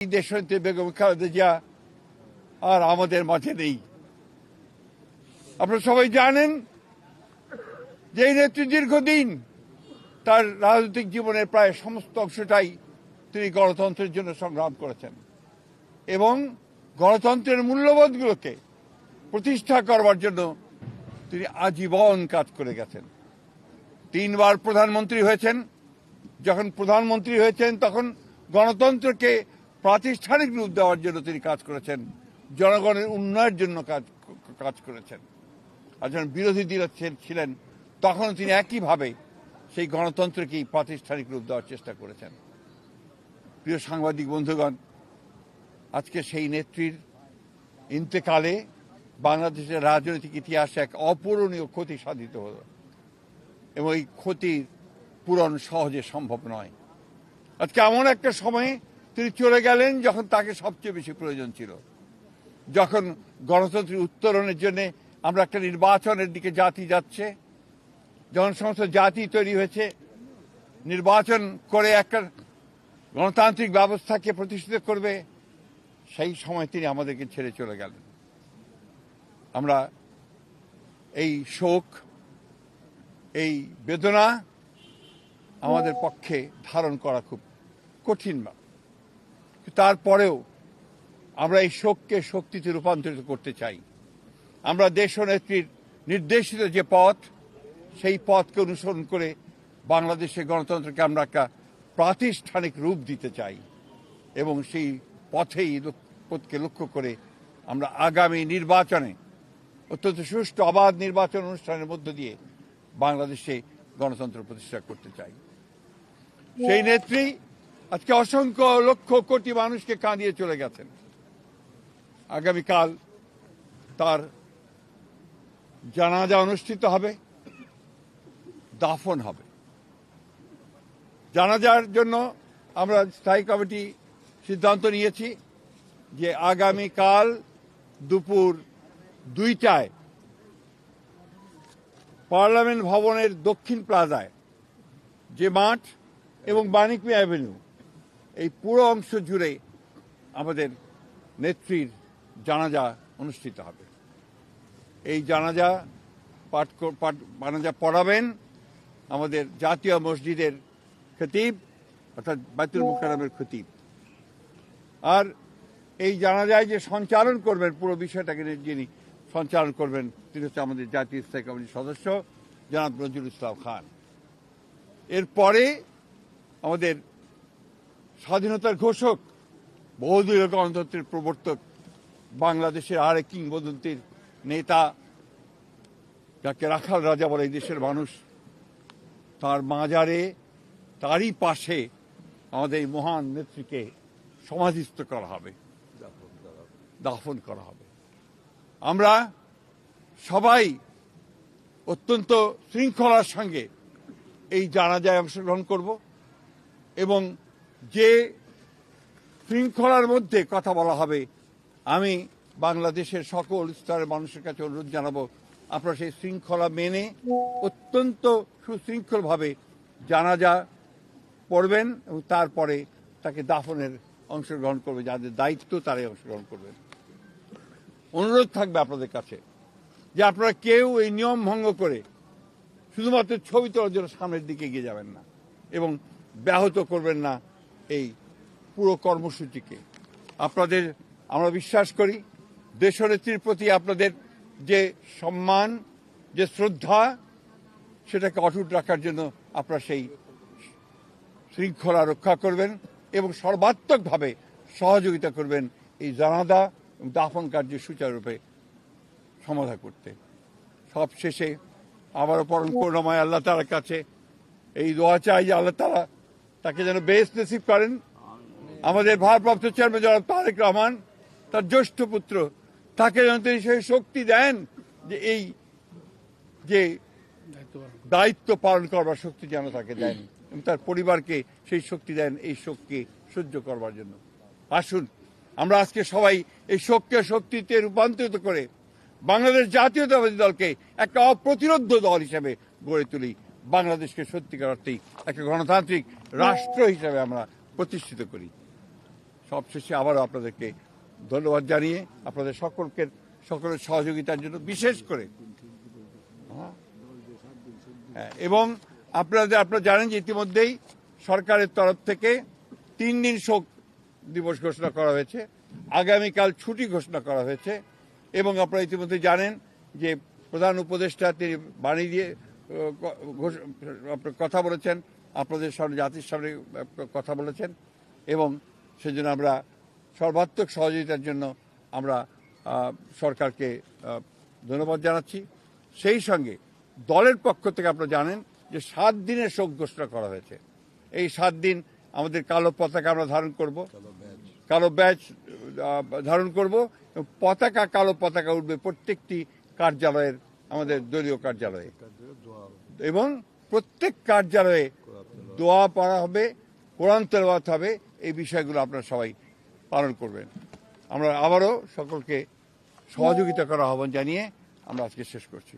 দেশনেত্রী বেগম খালেদা জিয়া আর আমাদের মাঝে নেই। আপনারা সবাই জানেন যে এই নেত্রী দীর্ঘদিন তার রাজনৈতিক জীবনের প্রায় সমস্ত অংশটাই তিনি গণতন্ত্রের জন্য সংগ্রাম করেছেন এবং গণতন্ত্রের মূল্যবোধগুলোকে প্রতিষ্ঠা করবার জন্য তিনি আজীবন কাজ করে গেছেন। 3 বার প্রধানমন্ত্রী হয়েছেন। যখন প্রধানমন্ত্রী হয়েছেন তখন গণতন্ত্রকে প্রাতিষ্ঠানিক রূপ দেওয়ার জন্য তিনি কাজ করেছেন, জনগণের উন্নয়নের জন্য কাজ করেছেন। আর যখন বিরোধী দল ছিলেন তখন তিনি একইভাবে সেই গণতন্ত্রকেই প্রাতিষ্ঠানিক রূপ দেওয়ার চেষ্টা করেছেন। প্রিয় সাংবাদিক বন্ধুগণ, আজকে সেই নেত্রীর ইন্তেকালে বাংলাদেশের রাজনৈতিক ইতিহাসে এক অপূরণীয় ক্ষতি সাধিত হল এবং এই ক্ষতির পূরণ সহজে সম্ভব নয়। আজকে এমন একটা সময়ে তিনি চলে গেলেন যখন তাকে সবচেয়ে বেশি প্রয়োজন ছিল, যখন গণতন্ত্রের উত্তরণের জন্য আমরা একটা নির্বাচনের দিকে জাতি যাচ্ছে, যখন সমস্ত জাতি তৈরি হয়েছে নির্বাচন করে একটা গণতান্ত্রিক ব্যবস্থাকে প্রতিষ্ঠিত করবে, সেই সময় তিনি আমাদেরকে ছেড়ে চলে গেলেন। আমরা এই শোক, এই বেদনা আমাদের পক্ষে ধারণ করা খুব কঠিন। তারপরেও আমরা এই শোককে শক্তিতে রূপান্তরিত করতে চাই। আমরা দেশনেত্রীর নির্দেশিত যে পথ, সেই পথকে অনুসরণ করে বাংলাদেশের গণতন্ত্রকে আমরা একটা প্রাতিষ্ঠানিক রূপ দিতে চাই এবং সেই পথকে লক্ষ্য করে আমরা আগামী নির্বাচনে অত্যন্ত সুষ্ঠু অবাধ নির্বাচন অনুষ্ঠানের মধ্য দিয়ে বাংলাদেশে গণতন্ত্র প্রতিষ্ঠা করতে চাই। সেই নেত্রী আজকে অসংখ্য লক্ষ কোটি মানুষকে কাঁদিয়ে চলে গেছেন। আগামীকাল তার জানাজা অনুষ্ঠিত হবে, দাফন হবে। জানাজার জন্য আমরা স্থায়ী কমিটি সিদ্ধান্ত নিয়েছি যে আগামীকাল দুপুর 2টায় পার্লামেন্ট ভবনের দক্ষিণ প্লাজায় যে মাঠ এবং বাণিজ্য অ্যাভিনিউ, এই পুরো অংশ জুড়ে আমাদের নেত্রীর জানাজা অনুষ্ঠিত হবে। এই জানাজা পড়াবেন আমাদের জাতীয় মসজিদের খতিব অর্থাৎ বাইতুল মুকাররমের খতিব। আর এই জানাজায় যে সঞ্চালন করবেন, পুরো বিষয়টাকে যিনি সঞ্চালন করবেন, তিনি হচ্ছে আমাদের জাতীয় স্থায়ী কমিটির সদস্য জনাব নজরুল ইসলাম খান। এরপরে আমাদের স্বাধীনতার ঘোষক, বহুদলীয় গণতন্ত্রের প্রবর্তক, বাংলাদেশের আরেক কিংবদন্তির নেতা, যাকে রাখাল রাজা বলে এই দেশের মানুষ, তার মাজারে, তারই পাশে আমাদের এই মহান নেত্রীকে সমাধিস্থ করা হবে, দাফন করা হবে। আমরা সবাই অত্যন্ত শৃঙ্খলার সঙ্গে এই জানাজায় অংশগ্রহণ করব এবং যে শৃঙ্খলার মধ্যে কথা বলা হবে, আমি বাংলাদেশের সকল স্তরের মানুষের কাছে অনুরোধ জানাবো, আপনারা সেই শৃঙ্খলা মেনে অত্যন্ত সুশৃঙ্খলভাবে জানাজা পড়বেন এবং তারপরে তাকে দাফনের অংশগ্রহণ করবে, যাদের দায়িত্ব তারাই অংশগ্রহণ করবেন। অনুরোধ থাকবে আপনাদের কাছে যে আপনারা কেউ এই নিয়ম ভঙ্গ করে শুধুমাত্র ছবি তোলার জন্য সামনের দিকে এগিয়ে যাবেন না এবং ব্যাহত করবেন না এই পুরো কর্মসূচিকে। আপনাদের আমরা বিশ্বাস করি দেশনেত্রীর প্রতি আপনাদের যে সম্মান, যে শ্রদ্ধা, সেটাকে অটুট রাখার জন্য আপনারা সেই শৃঙ্খলা রক্ষা করবেন এবং সর্বাত্মকভাবে সহযোগিতা করবেন এই জানাজা এবং দাফন কার্য সুচারুরূপে সমাধা করতে। সব শেষে আবারও পরম করুণাময় আল্লাহ তাআলার কাছে এই দোয়া চাই যে আল্লাহ তাআলা তাকে যেন বেহেশত নসিব করেন। আমাদের ভারপ্রাপ্ত চেয়ারম্যান জনাব তারেক রহমান, তার জ্যেষ্ঠ পুত্র, তাকে যেন তিনি সেই শক্তি দেন যে এই যে দায়িত্ব পালন করবার শক্তি যেন তাকে দেন এবং তার পরিবারকে সেই শক্তি দেন এই শোককে সহ্য করবার জন্য। আসুন আমরা আজকে সবাই এই শোককে শক্তিতে রূপান্তরিত করে বাংলাদেশ জাতীয়তাবাদী দলকে একটা অপ্রতিরোধ্য দল হিসেবে গড়ে তুলি, বাংলাদেশকে সত্যিকার অর্থেই একটা গণতান্ত্রিক রাষ্ট্র হিসেবে আমরা প্রতিষ্ঠিত করি। সবশেষে আবারও আপনাদেরকে ধন্যবাদ জানিয়ে আপনাদের সকলের সহযোগিতার জন্য বিশেষ করে এবং আপনারা জানেন যে ইতিমধ্যেই সরকারের তরফ থেকে 3 দিন শোক দিবস ঘোষণা করা হয়েছে, আগামীকাল ছুটি ঘোষণা করা হয়েছে এবং আপনারা ইতিমধ্যে জানেন যে প্রধান উপদেষ্টা তিনি বাণী দিয়ে কথা বলেছেন, আপনাদের সামনে জাতির সামনে কথা বলেছেন এবং সেজন্য আমরা সর্বাত্মক সহযোগিতার জন্য আমরা সরকারকে ধন্যবাদ জানাচ্ছি। সেই সঙ্গে দলের পক্ষ থেকে আপনারা জানেন যে 7 দিনের শোক ঘোষণা করা হয়েছে। এই 7 দিন আমাদের কালো পতাকা আমরা ধারণ করব, কালো ব্যাজ ধারণ করব, কালো পতাকা উঠবে প্রত্যেকটি কার্যালয়ের, আমাদের দলীয় কার্যালয়ে এবং প্রত্যেক কার্যালয়ে দোয়া পড়া হবে, কোরআন তেলাওয়াত হবে। এই বিষয়গুলো আপনারা সবাই পালন করবেন। আমরা আবারও সকলকে সহযোগিতা করার আহ্বান জানিয়ে আমরা আজকে শেষ করছি।